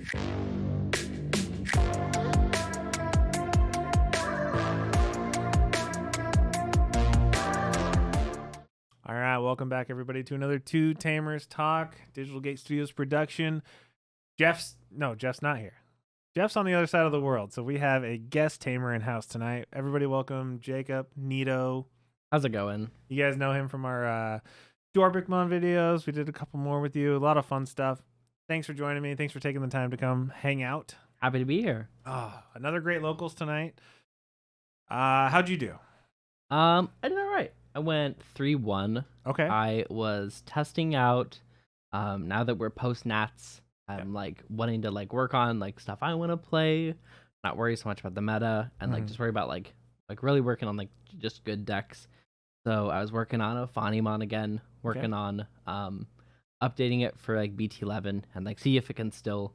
All right, welcome back, everybody, to another Two Tamers Talk, Digital Gate Studios production. Jeff's not here. Jeff's on the other side of the world, so we have a guest tamer in house tonight. Everybody, welcome Jacob, Neeto. How's it going? You guys know him from our Dorbikmon videos. We did a couple more with you. A lot of fun stuff. Thanks for joining me. Thanks for taking the time to come hang out. Happy to be here. Another great locals tonight. How'd you do? I did all right. I went 3-1. Okay. I was testing out. Now that we're post Nats, I'm wanting to work on stuff I want to play, not worry so much about the meta, and just worry about like really working on just good decks. So I was working on a Fonimon again, working on updating it for BT7 and see if it can still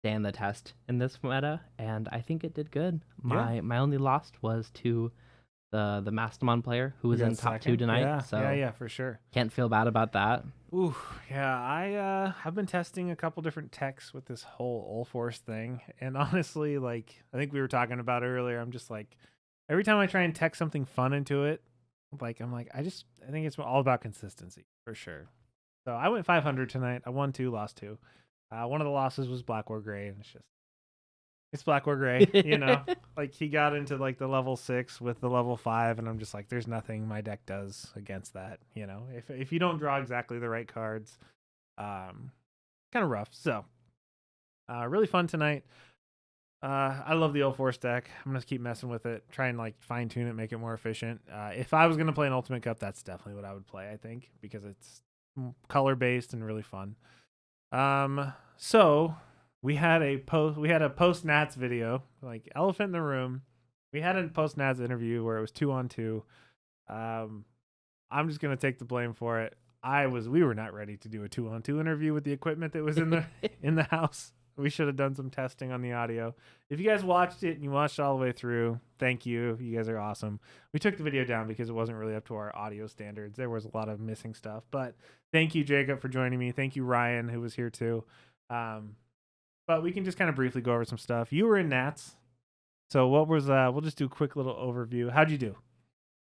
stand the test in this meta, and I think it did good. My only loss was to the Mastamon player who was in top 2 tonight. Yeah, for sure. Can't feel bad about that. Ooh, yeah. I have been testing a couple different techs with this whole Ulforce thing, and honestly, I think we were talking about it earlier. I'm just every time I try and tech something fun into it, I think it's all about consistency for sure. So I went 500 tonight. I won 2, lost 2. One of the losses was Black War Gray, and it's Black War Gray, you know. He got into the level 6 with the level 5, and I'm just there's nothing my deck does against that, you know. If you don't draw exactly the right cards, kind of rough. So really fun tonight. I love the Ulforce deck. I'm gonna keep messing with it, try and fine tune it, make it more efficient. If I was gonna play an Ultimate Cup, that's definitely what I would play, I think, because it's color based and really fun. So we had a post Nats video, elephant in the room. We had a post Nats interview where it was 2-on-2. I'm just gonna take the blame for it. We were not ready to do a 2-on-2 interview with the equipment that was in the house. We should have done some testing on the audio. If you guys watched it and you watched all the way through, thank you. You guys are awesome. We took the video down because it wasn't really up to our audio standards. There was a lot of missing stuff. But thank you, Jacob, for joining me. Thank you, Ryan, who was here too. But we can just kind of briefly go over some stuff. You were in Nats. So what was we'll just do a quick little overview. How'd you do?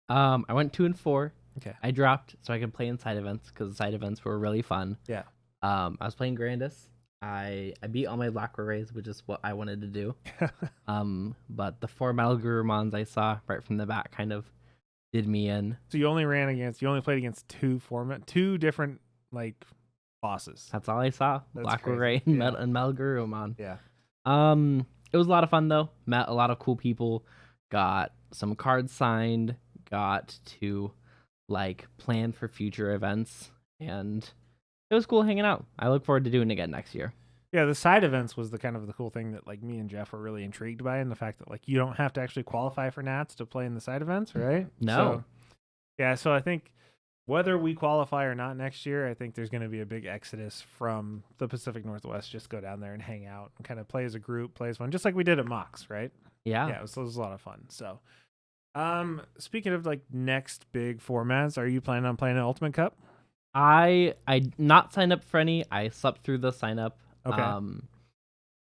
I went 2-4. Okay. I dropped so I could play in side events because the side events were really fun. Yeah. I was playing Grandis. I beat all my Black Rays, which is what I wanted to do. But the 4 Metal Gurumons I saw right from the back kind of did me in. So you only played against 2 different bosses. That's all I saw. That's Black crazy. Ray and Metal Gurumon. Yeah. It was a lot of fun though. Met a lot of cool people. Got some cards signed. Got to plan for future events, and it was cool hanging out. I look forward to doing it again next year. Yeah, the side events was the cool thing that me and Jeff were really intrigued by, and the fact that you don't have to actually qualify for Nats to play in the side events, right? No. So I think whether we qualify or not next year, I think there's going to be a big exodus from the Pacific Northwest. Just go down there and hang out and kind of play as a group, play as one, just like we did at Mox, right? Yeah. Yeah, it was a lot of fun. So, speaking of next big formats, are you planning on playing an Ultimate Cup? I not signed up for any. I slept through the sign up. Okay. So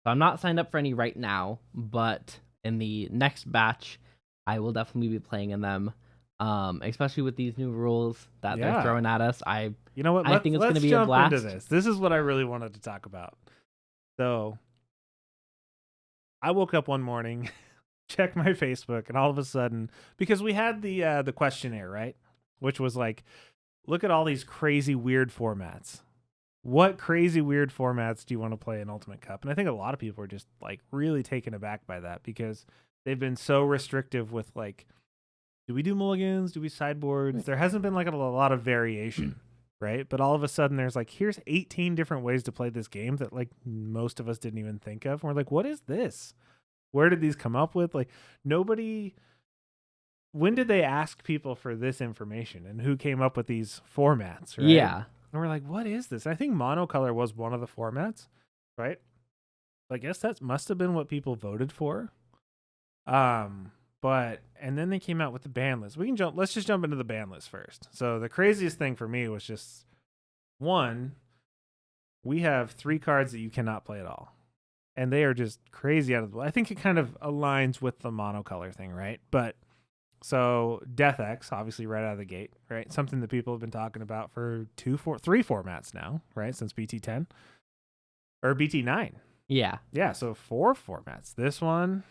I'm not signed up for any right now, but in the next batch, I will definitely be playing in them. Especially with these new rules that they're throwing at us. I think it's going to be a blast. Into this. This is what I really wanted to talk about. So I woke up one morning, checked my Facebook, and all of a sudden, because we had the questionnaire, right? Which was look at all these crazy weird formats. What crazy weird formats do you want to play in Ultimate Cup? And I think a lot of people are just really taken aback by that because they've been so restrictive with do we do mulligans? Do we sideboards? There hasn't been a lot of variation, right? But all of a sudden there's here's 18 different ways to play this game that most of us didn't even think of. And we're what is this? Where did these come up with? When did they ask people for this information and who came up with these formats, right? Yeah. And we're what is this? And I think monocolor was one of the formats, right? I guess that must have been what people voted for. But and then they came out with the ban list. Let's just jump into the ban list first. So the craziest thing for me was just one, we have 3 cards that you cannot play at all. and they are just crazy out of the. I think it kind of aligns with the monocolor thing, right? But so Death X, obviously right out of the gate, right? Something that people have been talking about for 3 formats now, right? Since BT10 or BT9. Yeah. Yeah, so 4 formats. This one,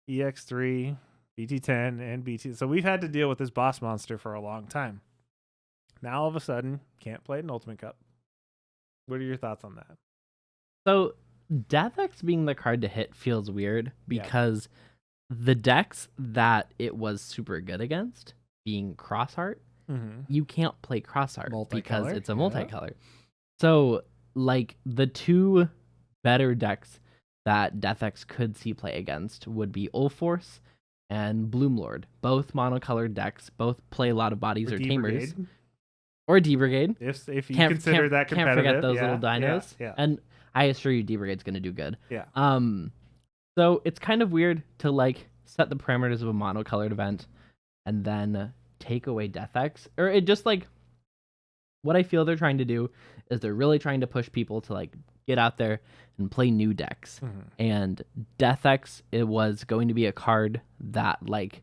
EX3, BT10, and BT. So we've had to deal with this boss monster for a long time. Now all of a sudden, can't play it in Ultimate Cup. What are your thoughts on that? So Death X being the card to hit feels weird because the decks that it was super good against, being Crossheart, you can't play Crossheart because it's a multicolor. So like the 2 better decks that Death X could see play against would be Ulforce and Bloomlord. Both monocolored decks, both play a lot of bodies or tamers. Or D-Brigade. If you consider that competitive. Can't forget those little dinos. Yeah. And I assure you D-Brigade's going to do good. Yeah. So it's kind of weird to like set the parameters of a monocolored event and then take away Death X. Or it just like, what I feel they're trying to do is they're really trying to push people to like get out there and play new decks. And Death X, it was going to be a card that like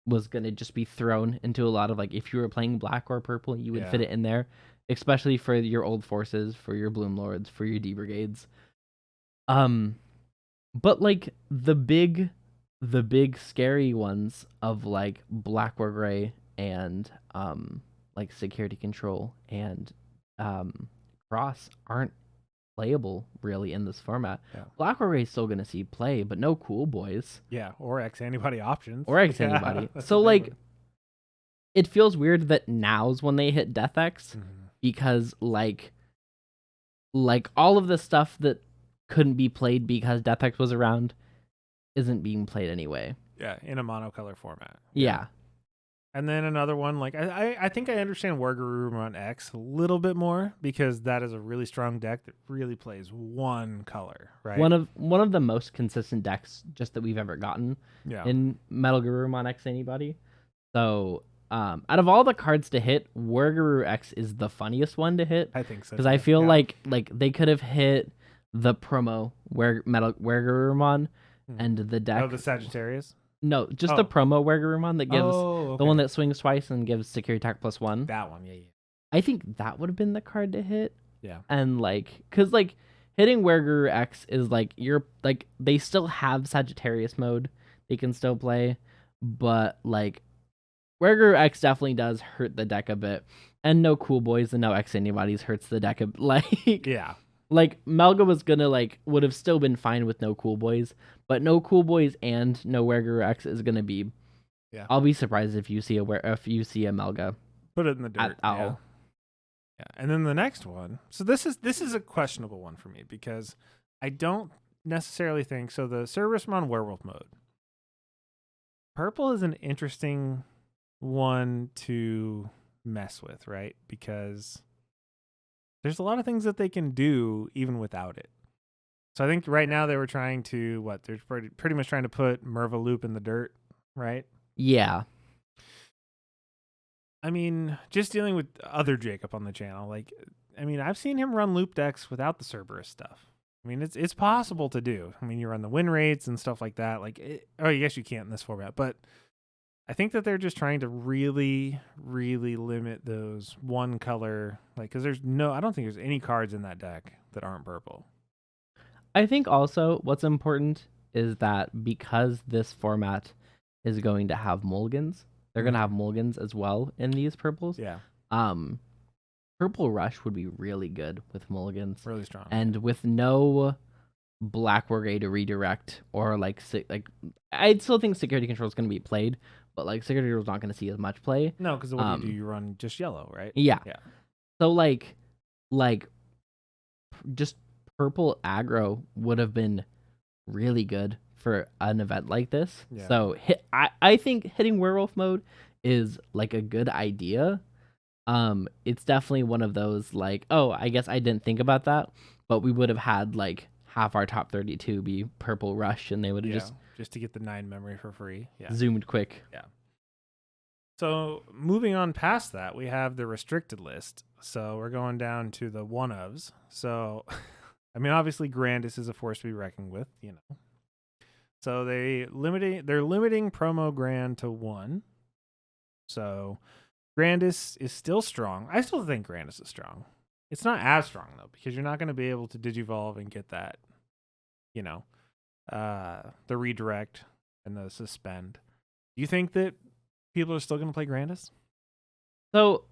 was going to just be thrown into a lot of like, if you were playing black or purple, you would fit it in there, especially for your old forces, for your Bloom Lords, for your D Brigades. But like the big scary ones of like Black War Gray and like Security Control and Cross aren't playable really in this format. Black War Gray is still gonna see play, but no Cool Boys. Yeah, or X Antibody options. Or X Antibody. So like it feels weird that now's when they hit Death X because like all of the stuff that couldn't be played because Death X was around isn't being played anyway. Yeah, in a monocolor format. Yeah. And then another one, like I think I understand Wargarurumon on X a little bit more because that is a really strong deck that really plays one color, right? One of the most consistent decks just that we've ever gotten in Metal Garurumon X Anybody. So out of all the cards to hit, Warguru X is the funniest one to hit. I think so. Because I feel like they could have hit the promo Wargarurumon and the deck. Oh, the Sagittarius? No, just the promo Wargarurumon that gives the one that swings twice and gives security attack +1. That one, yeah. I think that would have been the card to hit. Yeah. And like, cause like hitting Warguru X is like you're like they still have Sagittarius mode they can still play, but like Warguru X definitely does hurt the deck a bit, and no Cool Boys and no X Anybody's hurts the deck like yeah. Like Melga was gonna would have still been fine with no Cool Boys, but no Cool Boys and no Warguru X is gonna be. Yeah. I'll be surprised if you see a Melga. Put it in the dirt. Yeah. And then the next one. So this is a questionable one for me because I don't necessarily think so. The Cerberusmon Werewolf mode. Purple is an interesting one to mess with, right? Because there's a lot of things that they can do even without it. So I think right now they were trying to, they're pretty much trying to put Merva Loop in the dirt, right? Yeah. I mean, just dealing with other Jacob on the channel, I've seen him run loop decks without the Cerberus stuff. I mean, it's possible to do. I mean, you run the win rates and stuff like that. Yes, you can't in this format, but I think that they're just trying to really, really limit those one color, because I don't think there's any cards in that deck that aren't purple. I think also what's important is that because this format is going to have Mulligans, they're going to have Mulligans as well in these purples. Yeah. Purple Rush would be really good with Mulligans. Really strong. And with no Black Wargay to redirect or I'd still think Security Control is going to be played, but Security Control is not going to see as much play. No, because what do? You run just yellow, right? Yeah. Yeah. So just purple aggro would have been really good for an event like this. Yeah. So I think hitting werewolf mode is a good idea. It's definitely one of those I guess I didn't think about that, but we would have had half our top 32 be purple rush, and they would have just to get the 9 memory for free. Yeah. Zoomed quick. Yeah. So moving on past that, we have the restricted list. So we're going down to the one-ofs. So I mean, obviously, Grandis is a force to be reckoned with, you know. So they're limiting promo Grand to 1. So Grandis is still strong. I still think Grandis is strong. It's not as strong though, because you're not going to be able to digivolve and get that, you know, the redirect and the suspend. Do you think that people are still going to play Grandis? So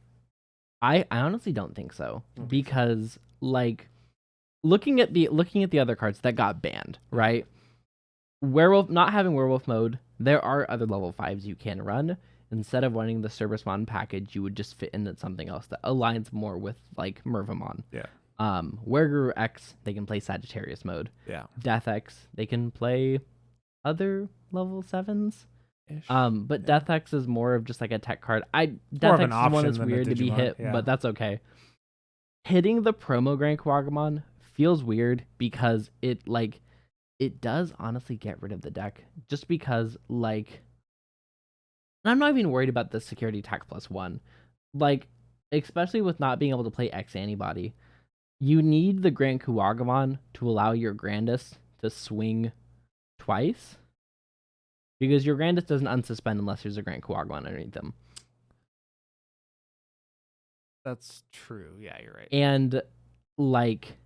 I honestly don't think so, because like looking at the other cards that got banned, right? Werewolf, not having werewolf mode, there are other level 5s you can run. Instead of running the Service Mon package, you would just fit into something else that aligns more with like Mervamon. Yeah. Wereguru X, they can play Sagittarius mode. Yeah. Death X, they can play other level 7s. Ish. But Yeah. Death X is more of just like a tech card. More Death of an X is one option that's than a weird to be Digimon, hit, yeah. but that's okay. Hitting the promo Grand Quagmire feels weird because it does honestly get rid of the deck, just because like, and I'm not even worried about the security attack +1, like especially with not being able to play X antibody, you need the Grand Quagmire to allow your Grandis to swing twice, because your Grandis doesn't unsuspend unless there's a Grand Quagmire underneath them. That's true. Yeah, you're right. And like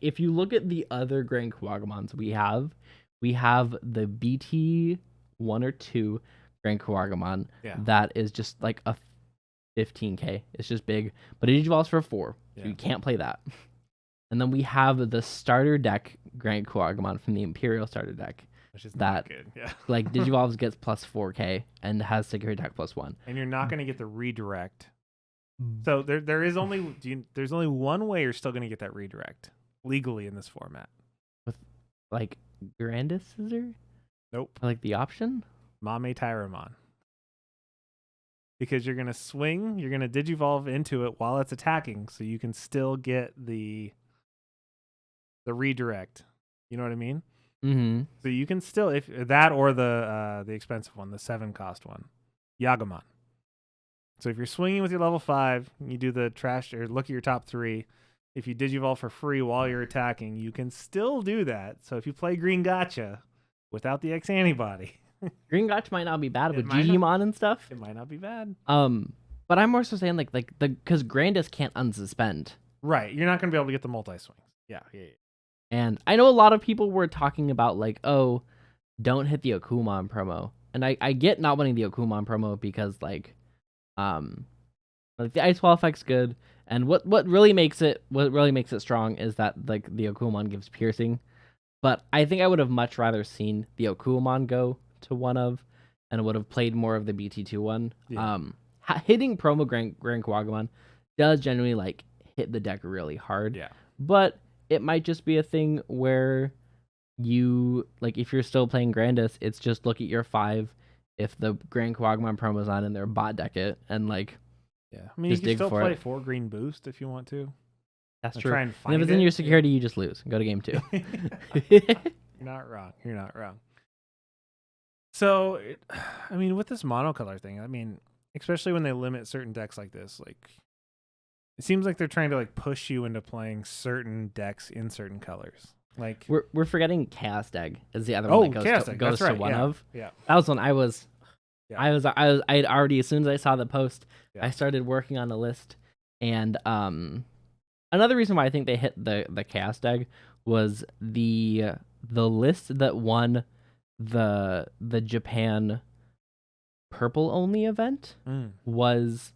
if you look at the other Grand Quagmires we have the BT 1 or 2 Grand Quagmire that is just like a 15k. It's just big, but it evolves for 4, so you can't play that. And then we have the starter deck Grand Quagmire from the Imperial starter deck, which is not good. Yeah. like Digivolves gets +4k and has security attack +1. And you're not going to get the redirect. So there's only one way you're still going to get that redirect legally in this format. With like Grandis Scissor? Nope. Or like the option? Mame Tyramon. Because you're going to swing, you're going to digivolve into it while it's attacking, so you can still get the redirect. You know what I mean? Mm-hmm. So you can still, if that or the expensive one, the 7 cost one, Yagamon. So if you're swinging with your level 5, you do the trash or look at your top 3. If you digivolve for free while you're attacking, you can still do that. So if you play Green Gotcha without the X antibody, Green Gotcha might not be bad with might Digimon and stuff. it might not be bad. But I'm more so saying like because Grandis can't unsuspend. Right, you're not going to be able to get the multi swings. Yeah. And I know a lot of people were talking about like, oh, don't hit the Okumon promo, and I get not wanting the Okumon promo because like the ice wall effect's good, and what really makes it strong is that like the Okumon gives piercing. But I think I would have much rather seen the Okumon go to 1 of, and would have played more of the BT2 one. Yeah. Hitting promo Grand Quagmire does generally like hit the deck really hard. Yeah. But it might just be a thing where you like, if you're still playing Grandis, it's just look at your 5. If the Grand Quagmire promo's on in there, bot deck it, and like, yeah. I mean, just you can still play it. 4 green boost if you want to. That's I'll true. try and find if it's it. in your security, you just lose. Go to game 2. You're not wrong. You're not wrong. So, I mean, with this monocolor thing, I mean, especially when they limit certain decks like this, like it seems like they're trying to like push you into playing certain decks in certain colors. Like we're forgetting Chaos Egg is the other one that goes to 1 of. Yeah. That was one I had already, as soon as I saw the post, I started working on a list. And another reason why I think they hit the Chaos Egg was the list that won the Japan purple only event was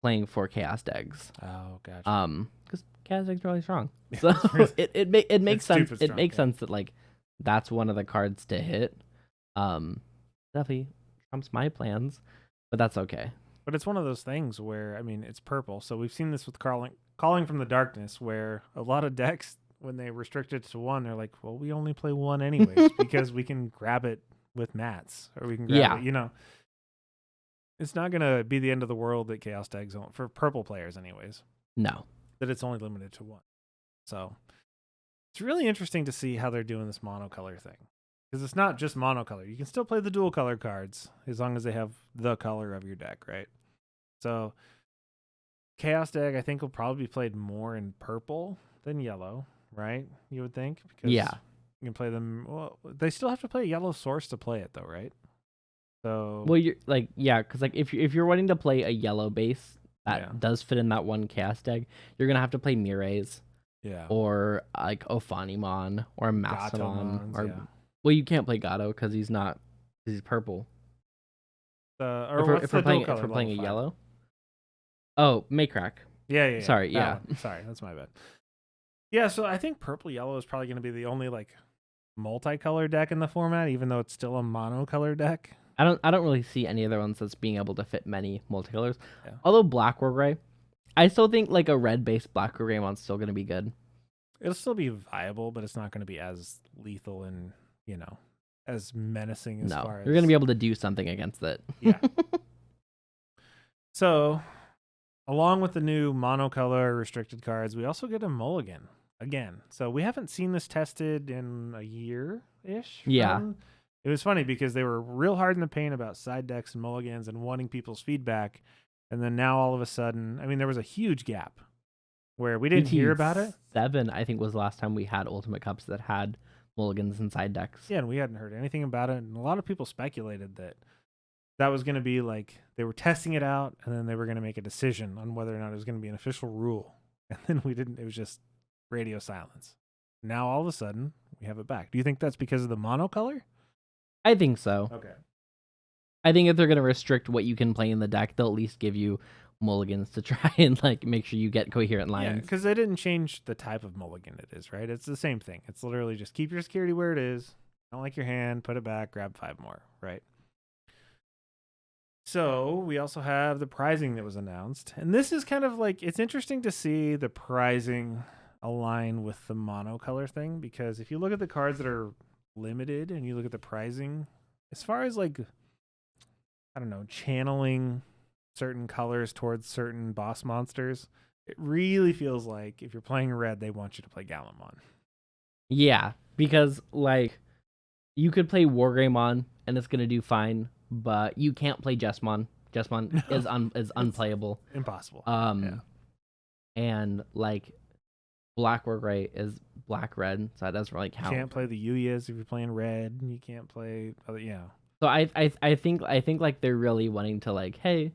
playing 4 Chaos Eggs. Oh, gotcha. Because Chaos Egg's really strong. So it makes sense. It makes sense that like that's one of the cards to hit. Definitely trumps my plans, but that's okay. But it's one of those things where, I mean, it's purple. So we've seen this with calling from the darkness, where a lot of decks, when they restrict it to 1, they're like, well, we only play 1 anyways because we can grab it with mats, or we can grab it, you know. It's not going to be the end of the world that Chaos Eggs for purple players anyways. No. That it's only limited to 1. So it's really interesting to see how they're doing this monocolor thing. Because it's not just monocolor. You can still play the dual color cards as long as they have the color of your deck, right? So Chaos Egg, I think, will probably be played more in purple than yellow. right? You would think, because Yeah. you can play them. Well, they still have to play Yellow Source to play it, though, right? So Well, you're like, yeah, because like if you're wanting to play a yellow base that Yeah. does fit in that one chaos deck, you're gonna have to play Mires yeah, or like Ophanimon or Mastodon Gatomons, or yeah. well, you can't play Gato because he's not, 'cause he's purple. Or what's If the we're dual playing color if we're playing a level 5? yellow, oh, Maycrack. Yeah. Sorry, that yeah. one. Sorry, that's my bad. Yeah, so I think purple yellow is probably going to be the only like multicolor deck in the format, even though it's still a monocolor deck. I don't really see any other ones that's being able to fit many multicolors. Yeah. Although Black War Gray, I still think like a red based Black War Gray one's still gonna be good. It'll still be viable, but it's not going to be as lethal and as menacing as far as you're gonna be able to do something against it. Yeah. So, along with the new monocolor restricted cards, we also get a mulligan again. So we haven't seen this tested in a year-ish. Yeah. It was funny because they were real hard in the paint about side decks and mulligans and wanting people's feedback. And then now all of a sudden, I mean, there was a huge gap where we didn't hear about it. BT7, I think, was the last time we had Ultimate Cups that had mulligans and side decks. Yeah, and we hadn't heard anything about it. And a lot of people speculated that was going to be like they were testing it out and then they were going to make a decision on whether or not it was going to be an official rule. And then we didn't. It was just radio silence. Now all of a sudden we have it back. Do you think that's because of the monocolor? I think so. Okay. I think if they're going to restrict what you can play in the deck, they'll at least give you mulligans to try and like make sure you get coherent lines. Yeah, because they didn't change the type of mulligan it is, right? It's the same thing. It's literally just keep your security where it is. Don't like your hand, put it back, grab 5 more, right? So we also have the prizing that was announced. And this is kind of like, it's interesting to see the prizing align with the monocolor thing, because if you look at the cards that are limited and you look at the prizing, as far as like, I don't know, channeling certain colors towards certain boss monsters, it really feels like if you're playing red, they want you to play Gallimon. Yeah, because like you could play Wargreymon and it's gonna do fine, but you can't play Jesmon. Jesmon is unplayable. Impossible. And like Black Wargrey is black red, so that doesn't really count. You can't play the Yuyas if you're playing red. You can't play other, So I think like they're really wanting to like, hey,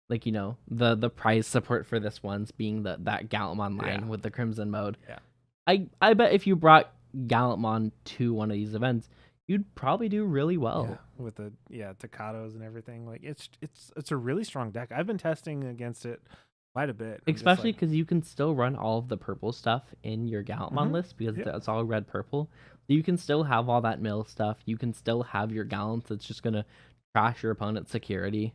like, you know, the prize support for this one's being that Gallimon line with the Crimson mode. Yeah. I bet if you brought Gallimon to one of these events, you'd probably do really well. Yeah, with the Takatos and everything. Like it's a really strong deck. I've been testing against it quite a bit. Especially because you can still run all of the purple stuff in your Gallimon list because it's all red purple. You can still have all that mill stuff. You can still have your Gallant that's just gonna trash your opponent's security.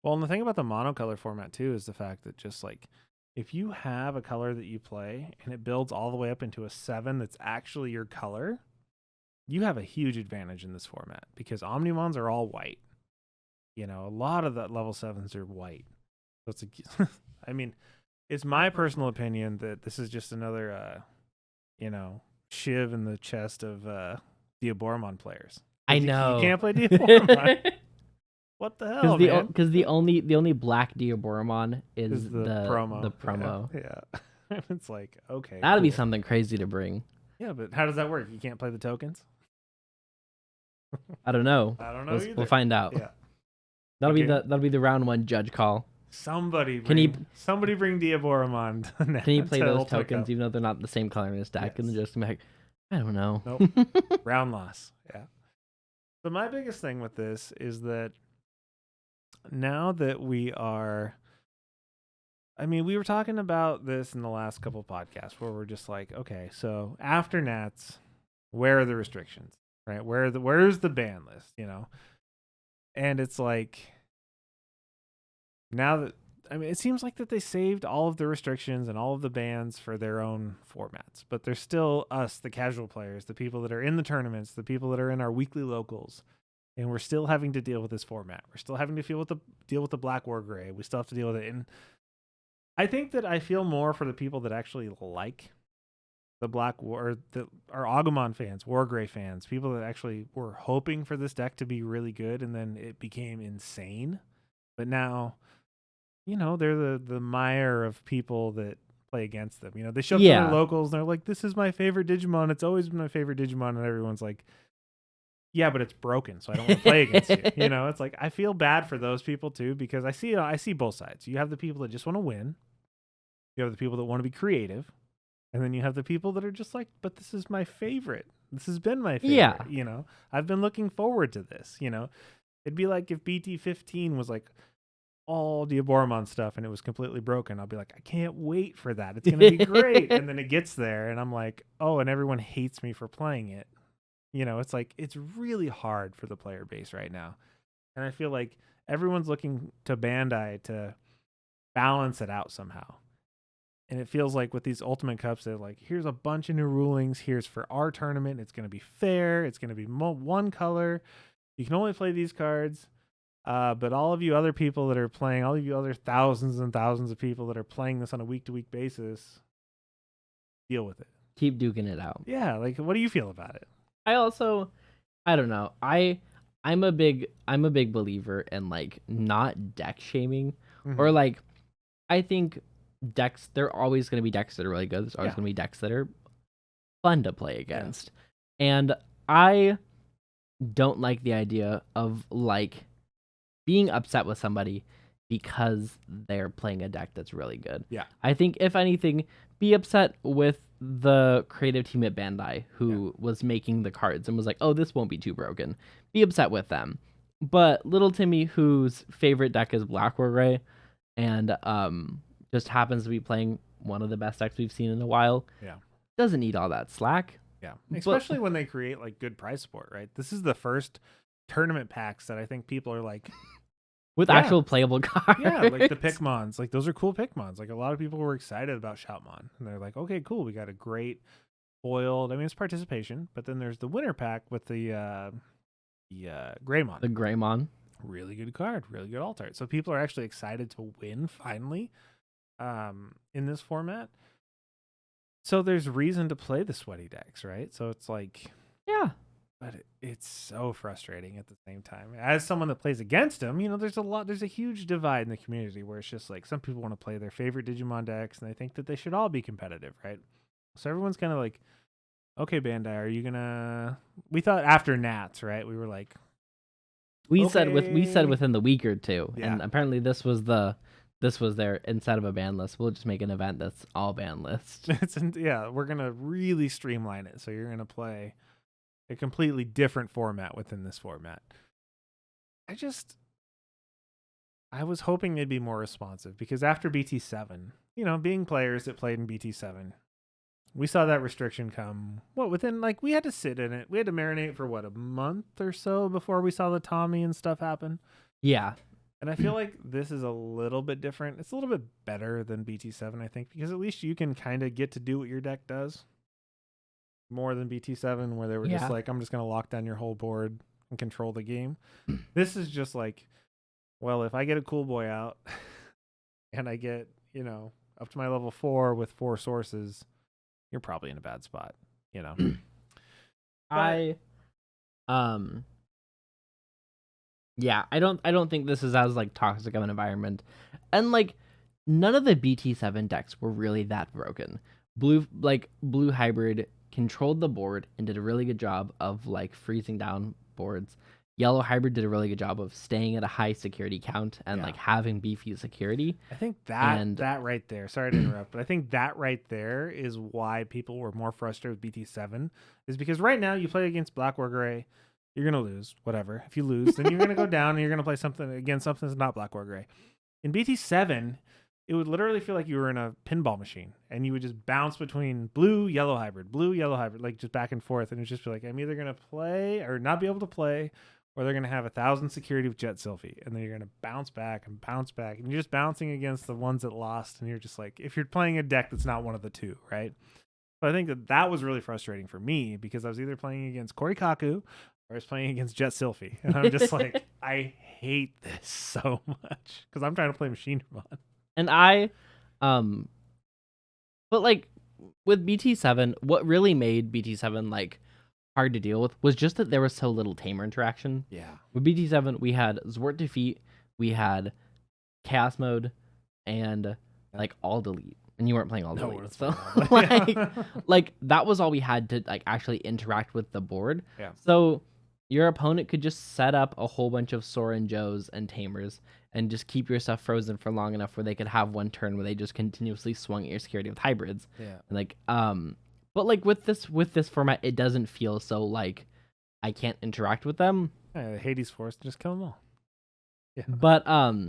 Well, and the thing about the monocolor format too is the fact that just like if you have a color that you play and it builds all the way up into a 7 that's actually your color, you have a huge advantage in this format because Omnimons are all white. You know, a lot of the level 7s are white. So it's I mean, it's my personal opinion that this is just another shiv in the chest of Diaboromon players. I know. You can't play Diaboromon. What the hell, man? Because the only black Diaboromon is the promo. The promo. Yeah. It's like, okay. That'd be something crazy to bring. Yeah, but how does that work? You can't play the tokens? I don't know. I don't know either. We'll find out. Yeah. That'll be the round 1 judge call. Somebody bring Diaboromon. Can you play those tokens even though they're not the same color in his deck? Yes. And then just be like, I don't know. Nope. Round loss. Yeah. So my biggest thing with this is that now that we were talking about this in the last couple of podcasts where we're just like, okay, so Afternets, where are the restrictions, right? Where's the ban list, And it's like, now that, it seems like that they saved all of the restrictions and all of the bans for their own formats, but there's still us, the casual players, the people that are in the tournaments, the people that are in our weekly locals, and we're still having to deal with this format. We're still having to deal with the Black War Gray. We still have to deal with it. And I think that I feel more for the people that actually like the Black War, our Agumon fans, War Gray fans, people that actually were hoping for this deck to be really good, and then it became insane. But now, they're the mire of people that play against them. You know, they show up to Yeah. their locals and they're like, "This is my favorite Digimon. It's always been my favorite Digimon," and everyone's like, "Yeah, but it's broken, so I don't want to play against you." You know, it's like I feel bad for those people too because I see both sides. You have the people that just want to win. You have the people that want to be creative, and then you have the people that are just like, "But this is my favorite. This has been my favorite." Yeah. You know, I've been looking forward to this. You know, it'd be like if BT15 was like all Diaboromon stuff and it was completely broken. I'll be like, I can't wait for that. It's gonna be great. And then it gets there, and I'm like, oh, and everyone hates me for playing it. You know, it's like it's really hard for the player base right now, and I feel like everyone's looking to Bandai to balance it out somehow. And it feels like with these Ultimate Cups, they're like, here's a bunch of new rulings. Here's for our tournament. It's going to be fair. It's going to be one color. You can only play these cards. But all of you other people that are playing, all of you other thousands and thousands of people that are playing this on a week-to-week basis, deal with it. Keep duking it out. Yeah, like, what do you feel about it? I don't know. I'm a big believer in like not deck shaming or like I think decks, there are always going to be decks that are really good. There's always going to be decks that are fun to play against. And I don't like the idea of like being upset with somebody because they're playing a deck that's really good. Yeah. I think if anything, be upset with the creative team at Bandai who was making the cards and was like, oh, this won't be too broken. Be upset with them. But little Timmy, whose favorite deck is Black or Gray, and just happens to be playing one of the best decks we've seen in a while, doesn't need all that slack. Yeah, especially when they create like good prize support, right? This is the first tournament packs that I think people are like, with actual playable cards. Yeah, like the Pikmons, like those are cool Pikmons. Like a lot of people were excited about Shoutmon, and they're like, okay, cool, we got a great foiled. I mean, it's participation, but then there's the winner pack with the Greymon. The Greymon, really good card, really good alt art. So people are actually excited to win finally, in this format. So there's reason to play the sweaty decks, right? So it's like, yeah. But it's so frustrating at the same time. As someone that plays against him, you know, there's a huge divide in the community where it's just like some people want to play their favorite Digimon decks and they think that they should all be competitive, right? So everyone's kind of like, okay, Bandai, are you gonna? We thought after Nats, right? We were like, we said within the week or two, Yeah. and apparently this was their instead of a ban list, we'll just make an event that's all ban lists. We're gonna really streamline it. So you're gonna play a completely different format within this format. I was hoping they'd be more responsive because after BT7, you know, being players that played in BT7, we saw that restriction come. Within like we had to sit in it. We had to marinate for a month or so before we saw the Tommy and stuff happen. Yeah. And I feel like this is a little bit different. It's a little bit better than BT7, I think, because at least you can kind of get to do what your deck does. More than BT7, where they were just like, I'm just going to lock down your whole board and control the game. This is just like, well, if I get a Cool Boy out and I get, you know, up to my level 4 with 4 sources, you're probably in a bad spot, you know. I don't think this is as like toxic of an environment. And like none of the BT7 decks were really that broken. Blue Hybrid controlled the board and did a really good job of like freezing down boards. Yellow Hybrid did a really good job of staying at a high security count and like having beefy security. I think that right there, sorry to interrupt, but I think that right there is why people were more frustrated with BT7, is because right now you play against Black or Gray, you're going to lose, whatever. If you lose, then you're going to go down and you're going to play something that's not Black or Gray. In BT7, it would literally feel like you were in a pinball machine and you would just bounce between blue, yellow hybrid, like just back and forth. And it would just be like, I'm either going to play or not be able to play, or they're going to have 1,000 security with Jet Sylphie. And then you're going to bounce back. And you're just bouncing against the ones that lost. And you're just like, if you're playing a deck that's not one of the two, right? But I think that was really frustrating for me because I was either playing against Korikaku or I was playing against Jet Sylphie. And I'm just like, I hate this so much because I'm trying to play Machine Mon. And but like with BT7, what really made BT7 like hard to deal with was just that there was so little tamer interaction. Yeah. With BT7, we had Zwart Defeat, we had Chaos Mode, and like all delete. And you weren't playing all the No way. one's So playing all the way. like that was all we had to like actually interact with the board. Yeah. So your opponent could just set up a whole bunch of Sorin Joes and Tamers and just keep your stuff frozen for long enough where they could have one turn where they just continuously swung at your security with hybrids. Yeah. And like but like with this format, it doesn't feel so like I can't interact with them. Yeah, the Hades Force, just kill them all. Yeah. But I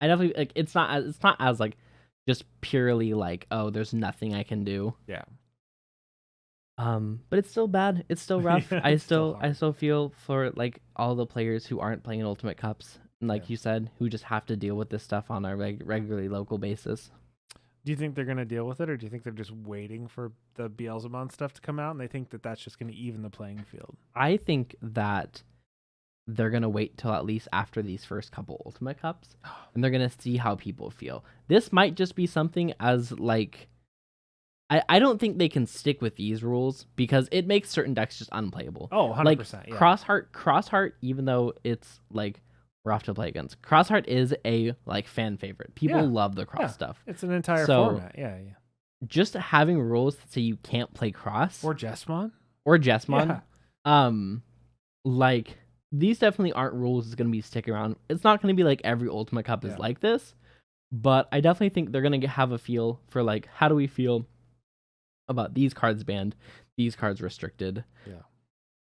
definitely like it's not as like just purely like, oh, there's nothing I can do. Yeah. But it's still bad. It's still rough. Yeah, I it's still still hard. feel for like all the players who aren't playing in Ultimate Cups, and like Yeah. you said, who just have to deal with this stuff on a regularly local basis. Do you think they're going to deal with it, or do you think they're just waiting for the Beelzebub stuff to come out and they think that that's just going to even the playing field? I think that they're gonna wait till at least after these first couple Ultimate Cups, and they're gonna see how people feel. This might just be something as like I don't think they can stick with these rules because it makes certain decks just unplayable. Oh, 100%. Like Yeah. Crossheart, even though it's like rough to play against, Crossheart is a like fan favorite. People Yeah. love the cross Yeah. stuff. It's an entire So- format. Yeah, yeah. Just having rules that say you can't play cross Or Jesmon. or Jesmon, Yeah. like these definitely aren't rules that's gonna be sticking around. It's not gonna be like every Ultimate Cup is Yeah. like this, but I definitely think they're gonna have a feel for like how do we feel about these cards banned, these cards restricted. Yeah.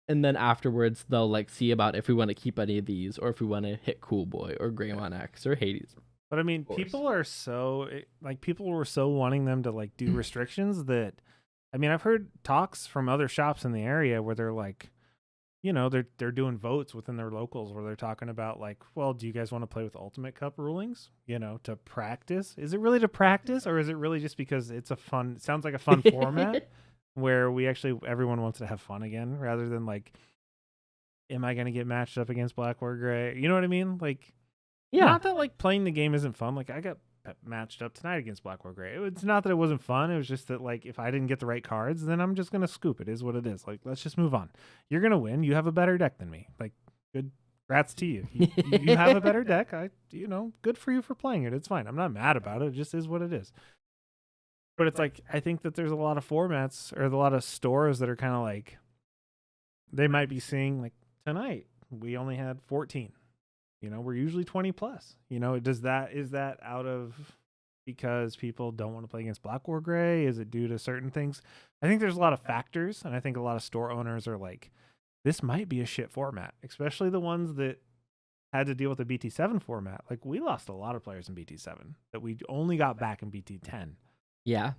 And then afterwards they'll like see about if we want to keep any of these or if we want to hit Cool Boy or Greymon X or Hades. But I mean, course. people are so like people were so wanting them to like do restrictions that I mean, I've heard talks from other shops in the area where they're like, you know, they're doing votes within their locals where they're talking about like, well, do you guys want to play with Ultimate Cup rulings? You know, to practice. Is it really to practice, or is it really just because it's a fun? It sounds like a fun format where we actually everyone wants to have fun again, rather than like, am I going to get matched up against Black or Gray? You know what I mean? Like, Yeah. not that like playing the game isn't fun. Like I got matched up tonight against Black or Gray. It's not that it wasn't fun. It was just that like if I didn't get the right cards, then I'm just gonna scoop. It is what it is. Like let's just move on. You're gonna win. You have a better deck than me. Like good. Congrats to you. You have a better deck. Good for you for playing it. It's fine. I'm not mad about it. It just is what it is. But it's like I think that there's a lot of formats or a lot of stores that are kind of like they might be seeing like tonight we only had 14. We're usually 20 plus. Is that out of because people don't want to play against Black or Gray? Is it due to certain things? I think there's a lot of factors, and I think a lot of store owners are like, this might be a shit format, especially the ones that had to deal with the BT7 format. Like we lost a lot of players in BT7 that we only got back in BT10 Yeah.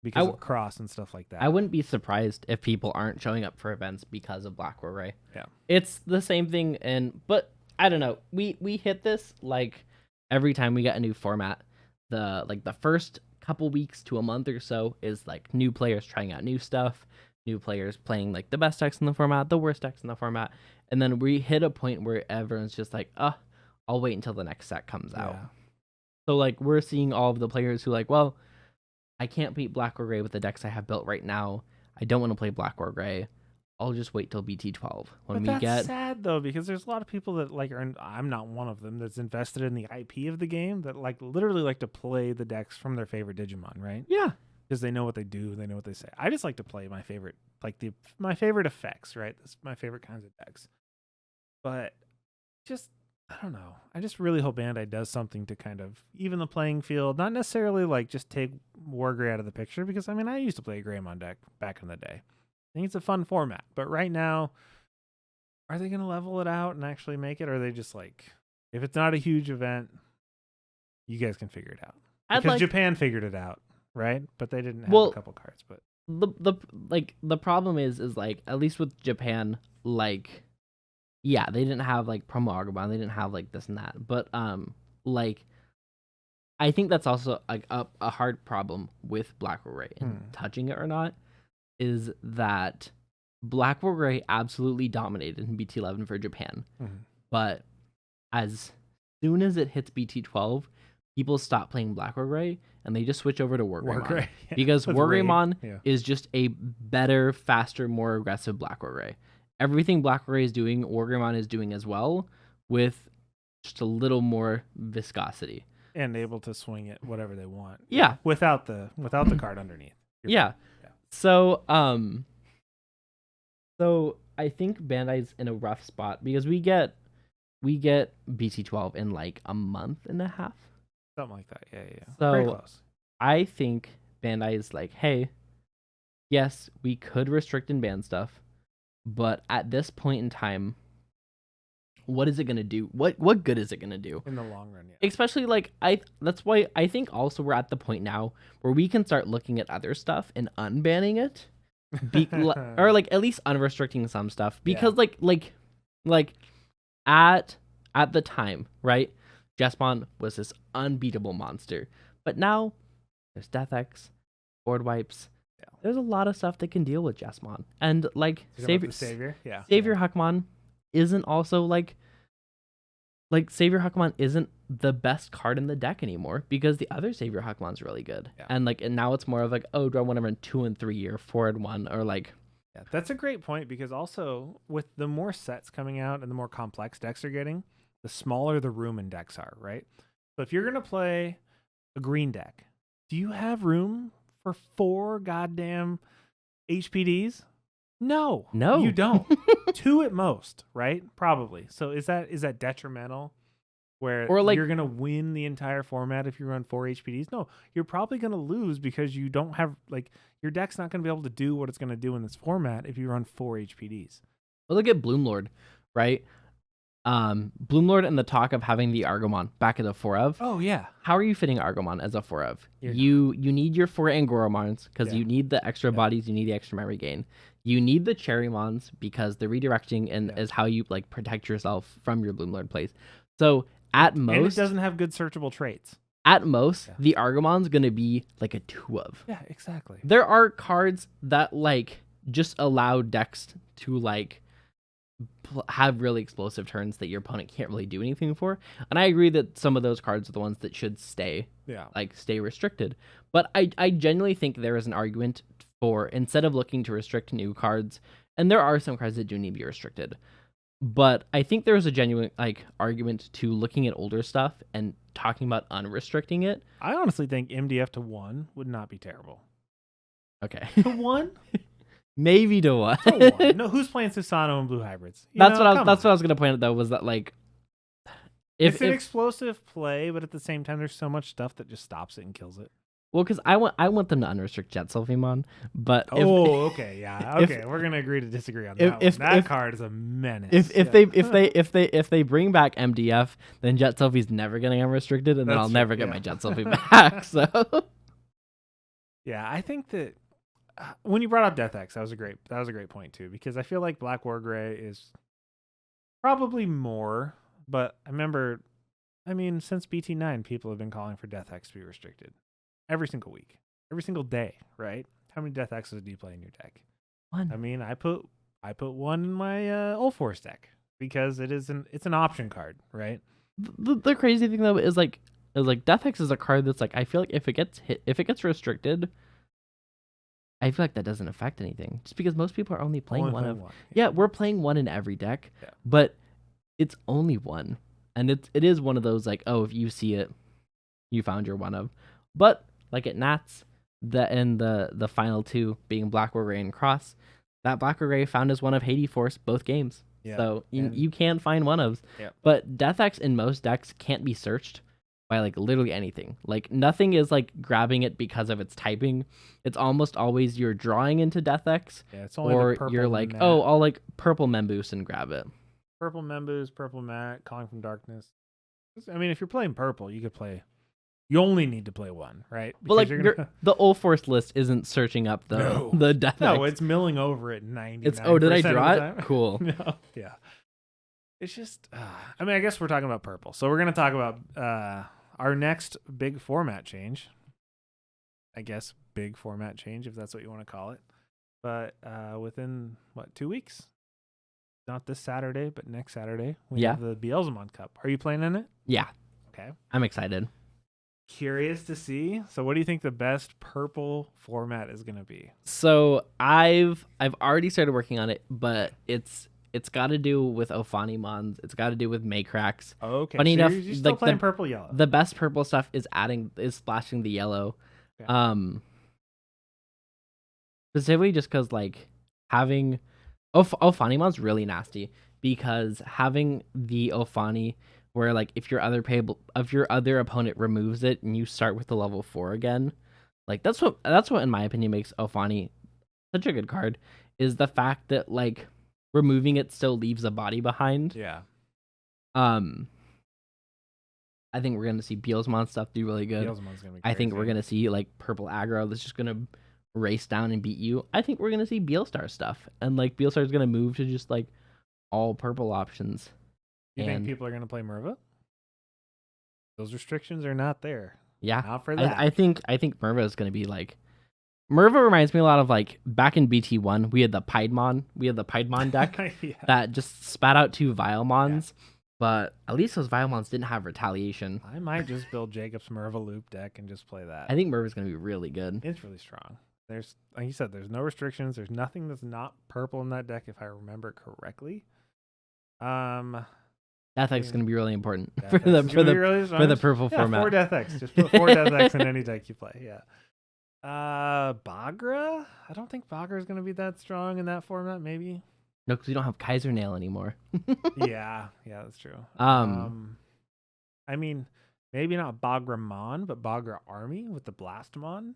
because of cross and stuff like that. I wouldn't be surprised if people aren't showing up for events because of Black or Gray. Yeah. It's the same thing, but I don't know. We hit this like every time we get a new format. The first couple weeks to a month or so is like new players trying out new stuff, new players playing like the best decks in the format, the worst decks in the format, and then we hit a point where everyone's just like, I'll wait until the next set comes out. Yeah. So like we're seeing all of the players who like, well, I can't beat Black or Gray with the decks I have built right now. I don't want to play Black or Gray. I'll just wait till BT12 when But that's sad though, because there's a lot of people that like I'm not one of them that's invested in the IP of the game that like literally like to play the decks from their favorite Digimon, right? Yeah. Because they know what they do, they know what they say. I just like to play my favorite, like my favorite effects, right? That's my favorite kinds of decks. But just I don't know. I just really hope Bandai does something to kind of even the playing field. Not necessarily like just take War Gray out of the picture, because I mean I used to play a Greymon deck back in the day. I think it's a fun format, but right now, are they going to level it out and actually make it? Or are they just like, if it's not a huge event, you guys can figure it out? Because Japan figured it out, right? But they didn't have a couple cards. But the problem is like at least with Japan, like yeah, they didn't have like promo Argobon, they didn't have like this and that, but like I think that's also like a hard problem with Black or Gray and touching it or not. Is that Black or Gray absolutely dominated in BT11 for Japan. But as soon as it hits BT12, people stop playing Black or Gray and they just switch over to War Greymon. Yeah. Because War Greymon is is just a better, faster, more aggressive Black or Gray. Everything Black or Gray is doing, War Greymon is doing as well, with just a little more viscosity. and able to swing it whatever they want. Yeah. Without the card underneath. Yeah. Yeah. So I think Bandai's in a rough spot because we get BT12 in like a month and a half. Something like that. Yeah. So very close. I think Bandai is like, hey, yes, we could restrict and ban stuff, but at this point in time, what is it gonna do? What good is it gonna do in the long run? Yeah. Especially like that's why I think also we're at the point now where we can start looking at other stuff and unbanning it, or like at least unrestricting some stuff because like at the time, right? Jespon was this unbeatable monster, but now there's Death X, board wipes. Yeah. There's a lot of stuff that can deal with Jespon, and like Savior, yeah, Savior Huckmon isn't also like Savior Huckmon isn't the best card in the deck anymore because the other Savior Huckmon's really good, and now it's more of like, oh, do I want to run 2 and 3 or 4 and 1 or like. Yeah, that's a great point because also with the more sets coming out and the more complex decks are getting, the smaller the room in decks are, right? So if you're gonna play a green deck, do you have room for 4 goddamn HPDs? No, you don't. 2 at most, right? Probably. So is that detrimental? Where or like, you're gonna win the entire format if you run 4 HPDs? No, you're probably gonna lose because you don't have like your deck's not gonna be able to do what it's gonna do in this format if you run 4 HPDs. Well, look at Bloomlord, right? Bloomlord and the talk of having the Argomon back as a 4 of. Oh yeah. How are you fitting Argomon as a 4 of? You need your 4 Angoromons because you need the extra bodies, you need the extra memory gain. You need the Cherrymons because the redirecting is how you like protect yourself from your Bloomlord plays. So at most, and it doesn't have good searchable traits. At most, the Argomon's gonna be like a 2 of. Yeah, exactly. There are cards that like just allow decks to like have really explosive turns that your opponent can't really do anything for. And I agree that some of those cards are the ones that should stay restricted. But I genuinely think there is an argument for, instead of looking to restrict new cards, and there are some cards that do need to be restricted, but I think there is a genuine like argument to looking at older stuff and talking about unrestricting it. I honestly think MDF to 1 would not be terrible. Okay. To 1? Maybe to 1. To 1. No, who's playing Susano and Blue Hybrids? That's what I was gonna point out though, was that like it's an explosive play, but at the same time there's so much stuff that just stops it and kills it. Well, because I want them to unrestrict Jet Sylphimon, but okay, we're gonna agree to disagree on that. That card is a menace. If they bring back MDF, then Jet Sylphie's never getting unrestricted, and then I'll never get my Jet Sylphie back. So yeah, I think that when you brought up Death X, that was a great point too, because I feel like Black War Gray is probably more, but since BT9, people have been calling for Death X to be restricted. Every single week, every single day, right? How many Death X's do you play in your deck? 1. I mean, I put 1 in my Old Force deck because it's an option card, right? The crazy thing though is like Death X is a card that's like, I feel like if it gets restricted, I feel like that doesn't affect anything, just because most people are only playing one of. Yeah, we're playing 1 in every deck, but it's only 1, and it is one of those like, oh, if you see it, you found your 1 of, but. Like at Nats, the final 2 being Black War Gray and Cross, that Black War Gray found as 1 of Hades Force both games. Yeah, so you can find 1 ofs. Yeah. But Death X in most decks can't be searched by like literally anything. Like nothing is like grabbing it because of its typing. It's almost always you're drawing into Death X, it's only or you're like, oh, I'll like purple Memboos and grab it. Purple Memboos, purple Mat, Calling from Darkness. I mean, if you're playing purple, you could play. You only need to play 1, right? But like the Old Force list isn't searching up the Death X. No, it's milling over at 90. It's did I draw it? Cool. No, yeah. It's just, I guess we're talking about purple, so we're gonna talk about our next big format change. I guess big format change, if that's what you want to call it. But within 2 weeks? Not this Saturday, but next Saturday. We have the Beelzemon Cup. Are you playing in it? Yeah. Okay. I'm excited. Curious to see. So what do you think the best purple format is going to be? So I've already started working on it, but it's it's got to do with Ophanimons. It's got to do with Makraks. Okay. Funny so enough, you're still like playing purple yellow. the best purple stuff is splashing the yellow. Yeah. Specifically just because like having Ophanimon's really nasty because having the Ophani where like if your other opponent removes it and you start with the level 4 again, like that's what in my opinion makes Ophani such a good card, is the fact that like removing it still leaves a body behind. Yeah. I think we're gonna see Beelzemon stuff do really good. Beelzemon's gonna be crazy. I think we're gonna see like purple aggro that's just gonna race down and beat you. I think we're gonna see Beelstar stuff, and like Beelstar's gonna move to just like all purple options. You think people are gonna play Merva? Those restrictions are not there. Yeah, not for that. I think Merva is gonna be like. Merva reminds me a lot of like back in BT1, we had the Piedmon deck yeah. that just spat out 2 Vilemons, but at least those Vilemons didn't have retaliation. I might just build Jacob's Merva loop deck and just play that. I think Merva's gonna be really good. It's really strong. There's, like you said, there's no restrictions. There's nothing that's not purple in that deck, if I remember correctly. Death X is gonna be really important Death for X the is gonna be really strong. for the purple format. 4 Death X. Just put 4 Death X in any deck you play. Yeah. Bagra? I don't think Bagra is gonna be that strong in that format. Maybe. No, because we don't have Kaiser Nail anymore. yeah, that's true. I mean, maybe not Bagramon, but Bagra Army with the Blastmon.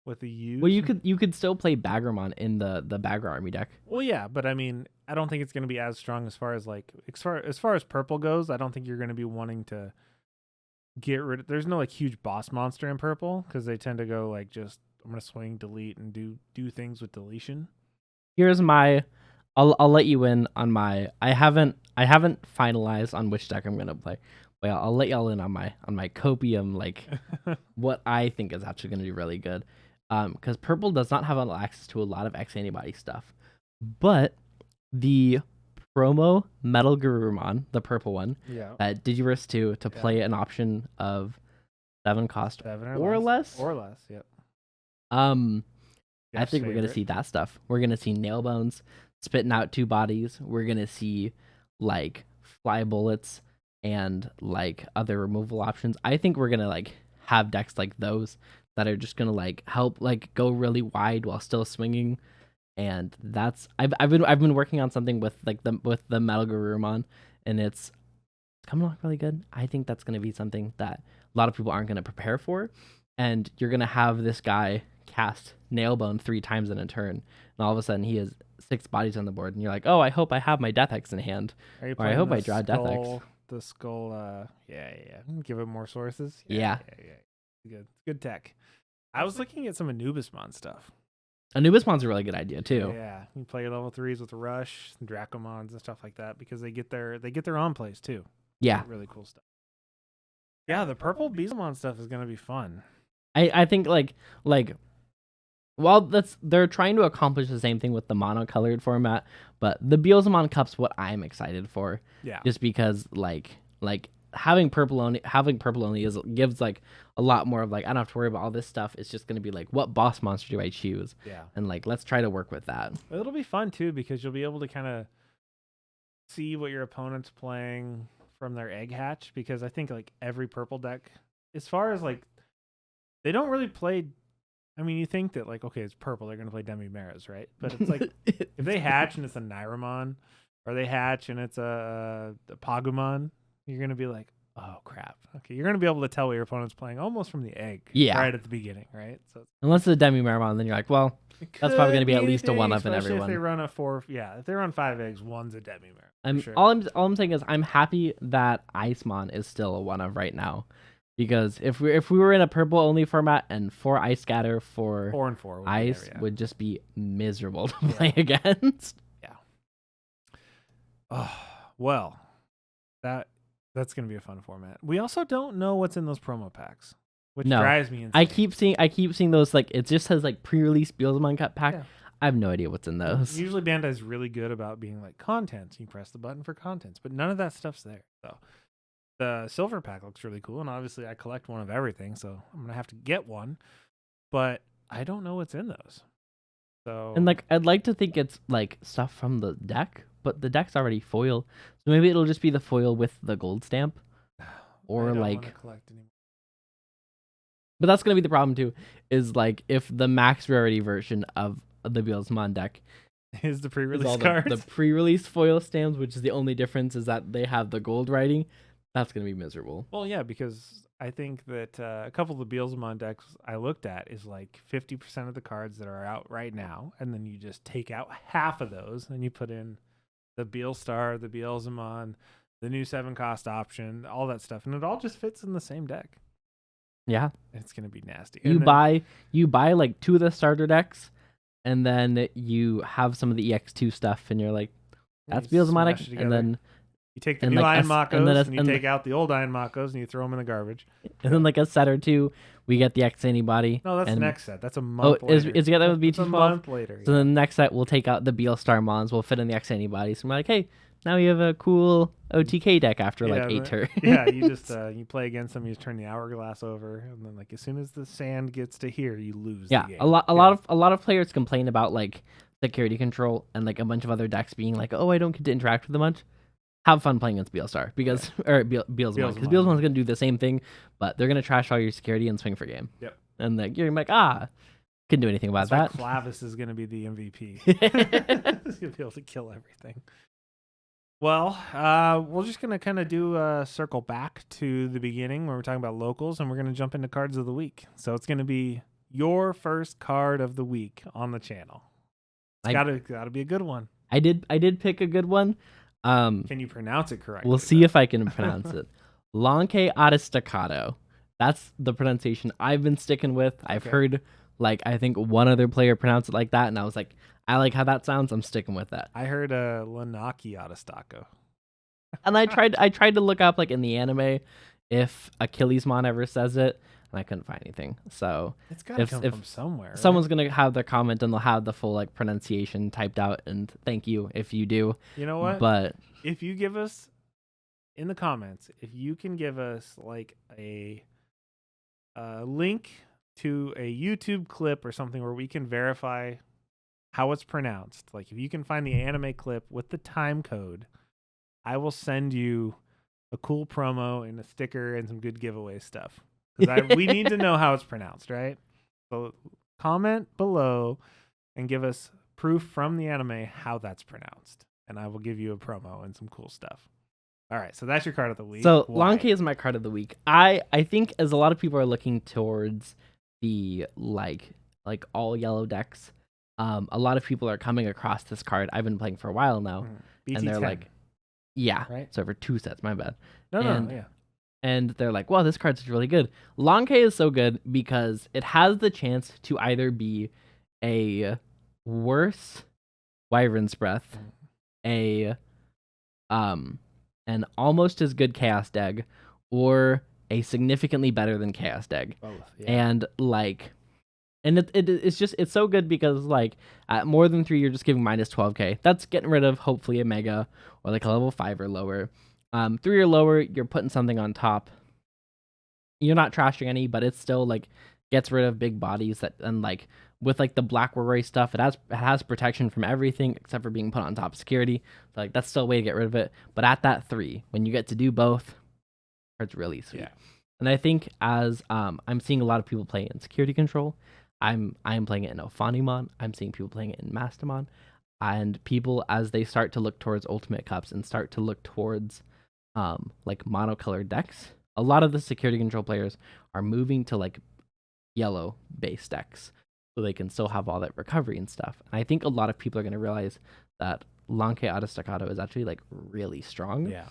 With the U. Well, you could still play Bagramon in the Bagra Army deck. Well, yeah, but I mean, I don't think it's going to be as strong as far as purple goes. I don't think you're going to be wanting to get rid of. There's no like huge boss monster in purple because they tend to go like just I'm going to swing, delete, and do things with deletion. Here's my. I'll let you in on my. I haven't finalized on which deck I'm going to play. Well, I'll let y'all in on my copium, like what I think is actually going to be really good. Because purple does not have access to a lot of X antibody stuff, but the promo Metal Garurumon, the purple one, Digiverse 2 to play an option of 7 cost 7 or less. Yep. I think we're gonna see that stuff. We're gonna see nail bones spitting out 2 bodies. We're gonna see like fly bullets and like other removal options. I think we're gonna like have decks like those that are just gonna like help like go really wide while still swinging. And that's I've been working on something with like the Metal Garurumon, and it's coming along really good. I think that's gonna be something that a lot of people aren't gonna prepare for, and you're gonna have this guy cast Nailbone 3 times in a turn, and all of a sudden he has 6 bodies on the board, and you're like, oh, I hope I have my Death X in hand, or I hope I draw Death X. The skull, yeah. Give it more sources. Yeah. Good tech. I was looking at some Anubismon stuff. Anubismon's a really good idea too. Yeah, you play your level 3s with Rush, and Dracomons, and stuff like that because they get their on plays too. Yeah, really cool stuff. Yeah, the purple Beelzemon stuff is gonna be fun. I think like while they're trying to accomplish the same thing with the monocolored format, but the Beelzemon Cup's what I'm excited for. Yeah, just because like having purple only gives like a lot more of like I don't have to worry about all this stuff. It's just gonna be like what boss monster do I choose? Yeah, and like let's try to work with that. It'll be fun too because you'll be able to kind of see what your opponent's playing from their egg hatch, because I think like every purple deck, as far as like they don't really play. I mean, you think that like okay, it's purple, they're gonna play Demi-Meras, right? But it's like if they hatch and it's a Nairamon, or they hatch and it's a Pagumon, you're going to be like, oh, crap. Okay, you're going to be able to tell what your opponent's playing almost from the egg right at the beginning, right? So unless it's a Demi-Meramon, then you're like, well, that's probably going to be at least a 1-up in everyone. If they run a 4, if they run 5 eggs, one's a Demi-Meramon. Sure. All I'm saying is I'm happy that Icemon is still a 1-of right now. Because if we were in a purple only format and 4 Ice Scatter for 4 and 4 Ice would just be miserable to play against. Yeah. Oh, well, that's going to be a fun format. We also don't know what's in those promo packs, which drives me insane. I keep seeing those, like, it just says, like, pre-release Beelzemon Cup pack. Yeah. I have no idea what's in those. Usually Bandai's really good about being like, contents. You press the button for contents, but none of that stuff's there. So the silver pack looks really cool, and obviously I collect one of everything, so I'm going to have to get one, but I don't know what's in those. So And like I'd like to think it's like stuff from the deck, but the deck's already foil. So maybe it'll just be the foil with the gold stamp. I Or don't like want to collect anymore. but that's gonna be the problem too, is like if the max rarity version of the Beelsmon deck Is the is pre-release all cards? the pre-release foil stamps, which is the only difference is that they have the gold writing, that's gonna be miserable. Well, yeah, because I think that a couple of the Beelzemon decks I looked at is like 50% of the cards that are out right now, and then you just take out half of those, and you put in the Beelstar, the Beelzemon, the new 7-cost option, all that stuff, and it all just fits in the same deck. Yeah. It's gonna be nasty. You buy like 2 of the starter decks, and then you have some of the EX2 stuff, and you're like, that's you Beelsmon smash deck, it and together. then You take the and new like Iron Makos, and you and take out the old Iron Makos, and you throw them in the garbage. and then like a set or two, we get the X Antibody. No, that's and, the next set. That's a month Oh, later. is it together with That's a BT12? month later. So yeah. then the next set, we'll take out the Beelstar Mons. We'll fit in the X Antibodies. And we're like, hey, now we have a cool OTK deck after like 8 turns. Yeah, you just you play against them. You just turn the hourglass over, and then like as soon as the sand gets to here, you lose. Yeah, the game. a lot of players complain about like security control and like a bunch of other decks being like, oh, I don't get to interact with them much. Have fun playing against Beelstar because or Beelsmon, because Beelsmon's gonna do the same thing, but they're gonna trash all your security and swing for game. Yep. And like you're like, couldn't do anything about That's that. why Clavis is gonna be the MVP. He's gonna be able to kill everything. Well, we're just gonna kind of do a circle back to the beginning where we're talking about locals, and we're gonna jump into cards of the week. So it's gonna be your first card of the week on the channel. It's gotta be a good one. I did pick a good one. Can you pronounce it correctly? We'll see if I can pronounce it. Lonke Adestacado. That's the pronunciation I've been sticking with. I've heard like I think one other player pronounce it like that, and I was like, I like how that sounds. I'm sticking with that. I heard Lanaki Adestaco. And I tried to look up like in the anime if Achillesmon ever says it, and I couldn't find anything. So It's gotta come from somewhere. Right? someone's gonna have their comment and they'll have the full like pronunciation typed out. And thank you if you do. You know what? But if you give us in the comments, if you can give us like a link to a YouTube clip or something where we can verify how it's pronounced, like if you can find the anime clip with the time code, I will send you a cool promo and a sticker and some good giveaway stuff. Because we need to know how it's pronounced, right? So comment below and give us proof from the anime how that's pronounced, and I will give you a promo and some cool stuff. All right, so that's your card of the week. So Why? Lonke is my card of the week. I think as a lot of people are looking towards the like all yellow decks, a lot of people are coming across this card. I've been playing for a while now, BT7. and they're like, yeah, right? So for 2 sets, my bad. No, and, yeah. And they're like, wow, this card's really good. Lonke is so good because it has the chance to either be a worse Wyvern's Breath, an almost as good Chaos Deg, or a significantly better than Chaos Deg. Both, yeah. And like, and it's so good because like at more than 3 you're just giving minus 12k. That's getting rid of hopefully a mega or like a level 5 or lower. 3 or lower, you're putting something on top. You're not trashing any, but it's still like gets rid of big bodies that, and like with like the Black Warrior stuff, it has protection from everything except for being put on top of security. So like that's still a way to get rid of it. But at that 3, when you get to do both, it's really sweet. Yeah. And I think as I'm seeing a lot of people play in security control, I'm playing it in Ophanimon. I'm seeing people playing it in Mastamon, and people as they start to look towards Ultimate Cups and start to look towards like monocolored decks, a lot of the security control players are moving to like yellow base decks so they can still have all that recovery and stuff. And I think a lot of people are going to realize that Lonke Adestacado is actually like really strong. Yeah.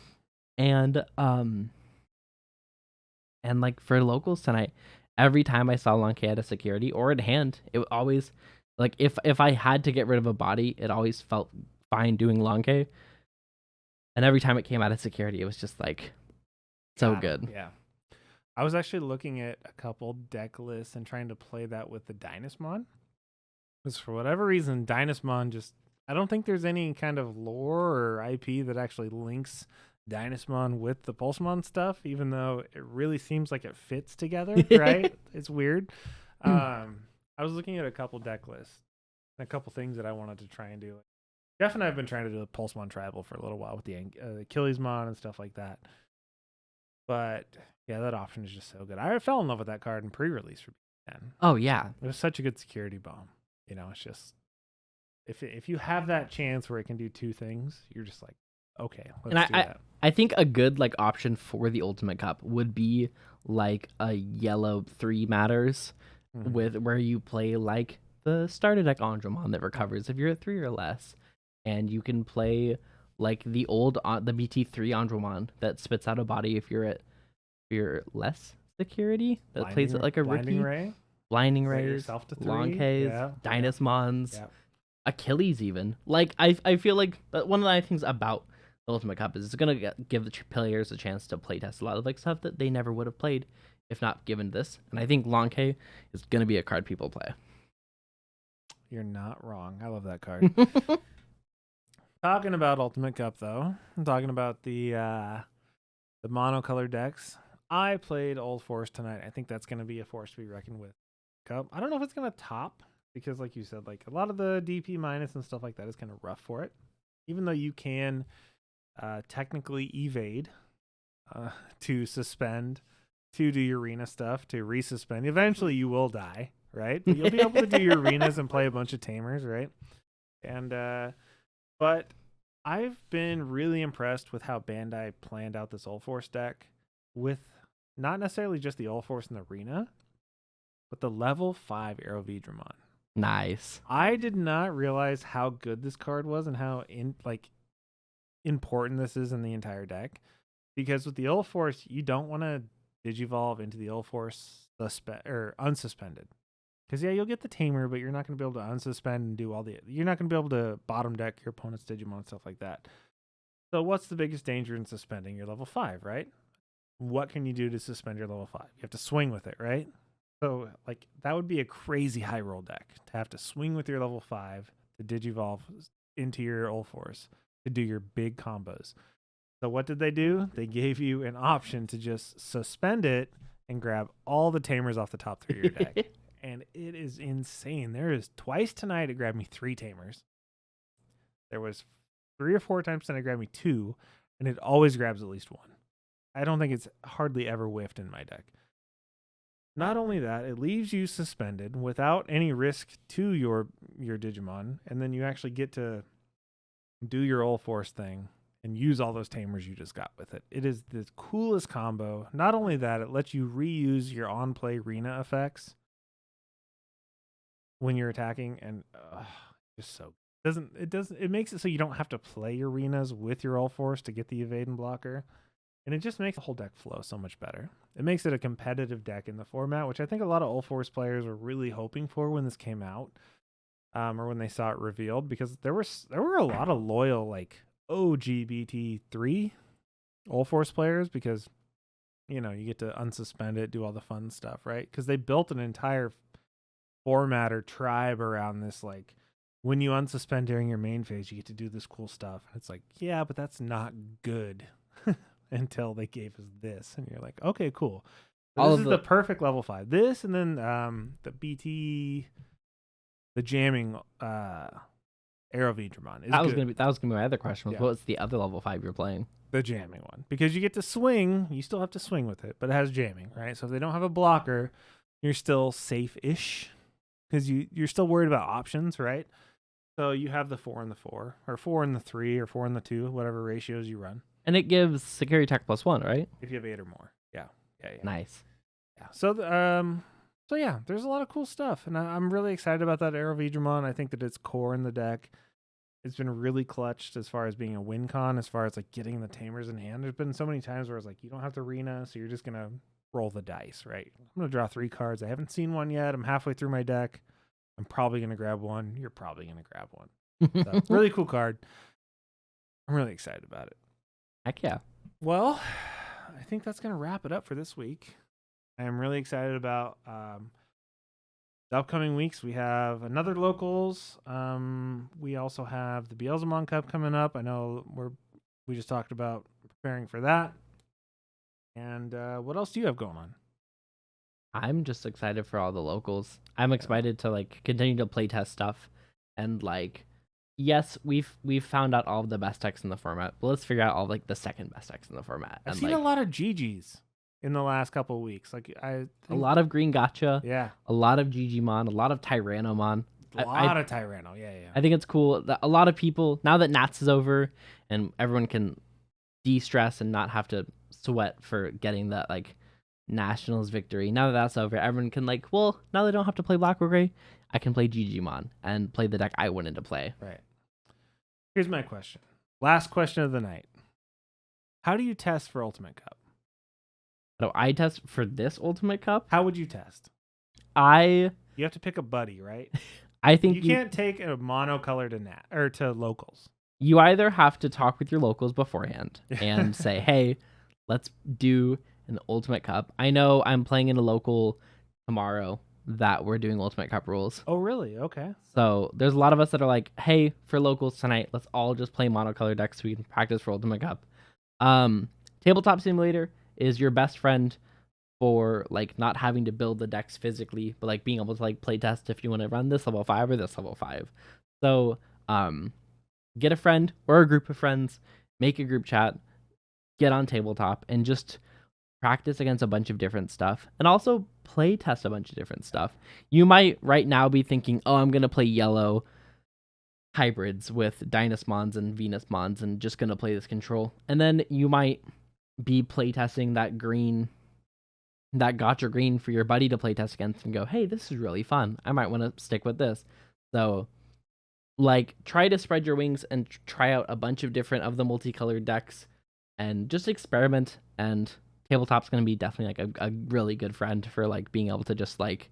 And like for locals tonight, every time I saw Lonke at a security or at hand, it always like if I had to get rid of a body, it always felt fine doing Lonke. And every time it came out of security, it was just like so good. Yeah. I was actually looking at a couple deck lists and trying to play that with the Dynasmon. Because for whatever reason, Dynasmon just, I don't think there's any kind of lore or IP that actually links Dynasmon with the Pulsemon stuff, even though it really seems like it fits together, right? It's weird. I was looking at a couple deck lists, a couple things that I wanted to try and do. Jeff and I have been trying to do the Pulsemon Tribal for a little while with the Achilles Mon and stuff like that. But yeah, that option is just so good. I fell in love with that card in pre-release for BT7. Oh yeah, It was such a good security bomb. It's just if you have that chance where it can do two things, you're just like, okay, let's do that. I think a good like option for the Ultimate Cup would be like a yellow 3 matters with where you play like the starter deck Andromon that recovers if you're at 3 or less, and you can play like the old the BT3 Andromon that spits out a body if you're less security that plays it like a Blinding rookie. Ray, Blinding Rays, yourself to 3. Long Ks, Yeah. Dynasmons, Yeah. Achilles even. Like I feel like one of the nice things about the Ultimate Cup is it's gonna give the players a chance to playtest a lot of like stuff that they never would have played if not given this. And I think Long K is gonna be a card people play. You're not wrong. I love that card. Talking about Ultimate Cup though, I'm talking about the monocolored decks. I played Old Force tonight. I think that's gonna be a force to be reckoned with. Cup. I don't know if it's gonna top because, like you said, like a lot of the DP minus and stuff like that is kind of rough for it. Even though you can technically evade to suspend, to do your arena stuff, to resuspend. Eventually you will die, right? But you'll be able to do your arenas and play a bunch of tamers, right? And but I've been really impressed with how Bandai planned out this Old Force deck with not necessarily just the Old Force in the arena, but the level 5 Aerovedramon. Nice. I did not realize how good this card was and how important this is in the entire deck. Because with the Old Force, you don't want to Digivolve into the Old Force unsuspended. Because yeah, you'll get the Tamer, but you're not going to be able to unsuspend and do you're not going to be able to bottom deck your opponent's Digimon and stuff like that. So what's the biggest danger in suspending your level 5, right? What can you do to suspend your level 5? You have to swing with it, right? So, like, that would be a crazy high roll deck to have to swing with your level 5 to Digivolve into your Old Force to do your big combos. So, what did they do? They gave you an option to just suspend it and grab all the Tamers off the top 3 of your deck. And it is insane. There is twice tonight it grabbed me 3 Tamers. There was 3 or 4 times tonight it grabbed me 2, and it always grabs at least 1. I don't think it's hardly ever whiffed in my deck. Not only that, it leaves you suspended without any risk to your Digimon, and then you actually get to do your Old Force thing and use all those Tamers you just got with it. It is the coolest combo. Not only that, it lets you reuse your on-play arena effects when you're attacking, and just so it makes it so you don't have to play your arenas with your Old Force to get the evade and blocker. And it just makes the whole deck flow so much better. It makes it a competitive deck in the format, which I think a lot of Old Force players were really hoping for when this came out, or when they saw it revealed, because there were a lot of loyal like OG BT3 Old Force players, because you get to unsuspend it, do all the fun stuff, right? Because they built an entire format or tribe around this, like when you unsuspend during your main phase, you get to do this cool stuff. It's like, yeah, but that's not good. Until they gave us this, and you're like, okay, cool. This is the perfect level 5. This, and then the jamming Aerovedramon. That was gonna be my other question. Was what's the other level 5 you're playing? The jamming one, because you get to swing. You still have to swing with it, but it has jamming, right? So if they don't have a blocker, you're still safe-ish, because you're still worried about options, right? So you have the 4 and the 4, or 4 and the 3, or 4 and the 2, whatever ratios you run. And it gives security tech +1, right? If you have 8 or more. Yeah. Nice. Yeah. So yeah, there's a lot of cool stuff, and I'm really excited about that Aerovedramon. I think that its core in the deck, it's been really clutched as far as being a win con, as far as like getting the Tamers in hand. There's been so many times where it's like you don't have to arena, so you're just gonna roll the dice, right? I'm gonna draw 3 cards. I haven't seen one yet. I'm halfway through my deck. I'm probably gonna grab one. You're probably gonna grab one. So, really cool card. I'm really excited about it. Heck yeah. Well, I think that's going to wrap it up for this week. I am really excited about the upcoming weeks. We have another locals. We also have the Beelzemon Cup coming up. I know we just talked about preparing for that. And what else do you have going on? I'm just excited for all the locals. I'm excited to like continue to play test stuff and like, yes, we've found out all of the best decks in the format, but let's figure out all like the second best decks in the format. I've And seen like a lot of GGs in the last couple of weeks. Like I a think, lot of green gotcha, yeah, a lot of GGmon, a lot of Tyrannomon. a lot of Tyranno. Yeah, I think it's cool that a lot of people, now that Nats is over and everyone can de-stress and not have to sweat for getting that like Nationals victory. Now that that's over, everyone can like, well, now they don't have to play Black or Gray. I can play GGmon and play the deck I wanted to play. Right. Here's my question. Last question of the night. How do you test for Ultimate Cup? So I test for this Ultimate Cup. How would you test? You have to pick a buddy, right? think you can't take a monocolor to locals. You either have to talk with your locals beforehand and say, hey, let's do an Ultimate Cup. I know I'm playing in a local tomorrow that we're doing Ultimate Cup rules. Oh, really? Okay. So there's a lot of us that are like, hey, for locals tonight, let's all just play monocolor decks so we can practice for Ultimate Cup. Tabletop Simulator is your best friend for like not having to build the decks physically, but like being able to like play test if you want to run this level 5 or this level 5. So get a friend or a group of friends, make a group chat, get on tabletop, and just practice against a bunch of different stuff, and also play test a bunch of different stuff. You might right now be thinking, oh, I'm going to play yellow hybrids with Dynasmons and Venusmons and just going to play this control. And then you might be playtesting that green, that gotcha green for your buddy to playtest against and go, hey, this is really fun. I might want to stick with this. So like, try to spread your wings and try out a bunch of different of the multicolored decks and just experiment. And tabletop's going to be definitely like a really good friend for like being able to just like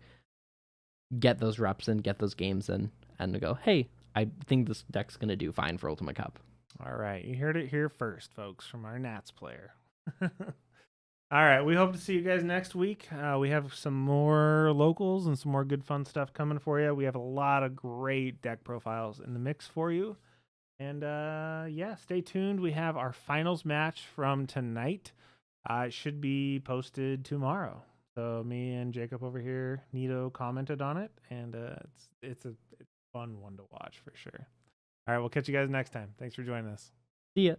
get those reps and get those games in and go, hey, I think this deck's going to do fine for Ultimate Cup. All right. You heard it here first, folks, from our Nats player. All right. We hope to see you guys next week. We have some more locals and some more good fun stuff coming for you. We have a lot of great deck profiles in the mix for you. And yeah, stay tuned. We have our finals match from tonight. It should be posted tomorrow. So me and Jacob over here, Neeto, commented on it, and it's a fun one to watch for sure. All right, we'll catch you guys next time. Thanks for joining us. See ya.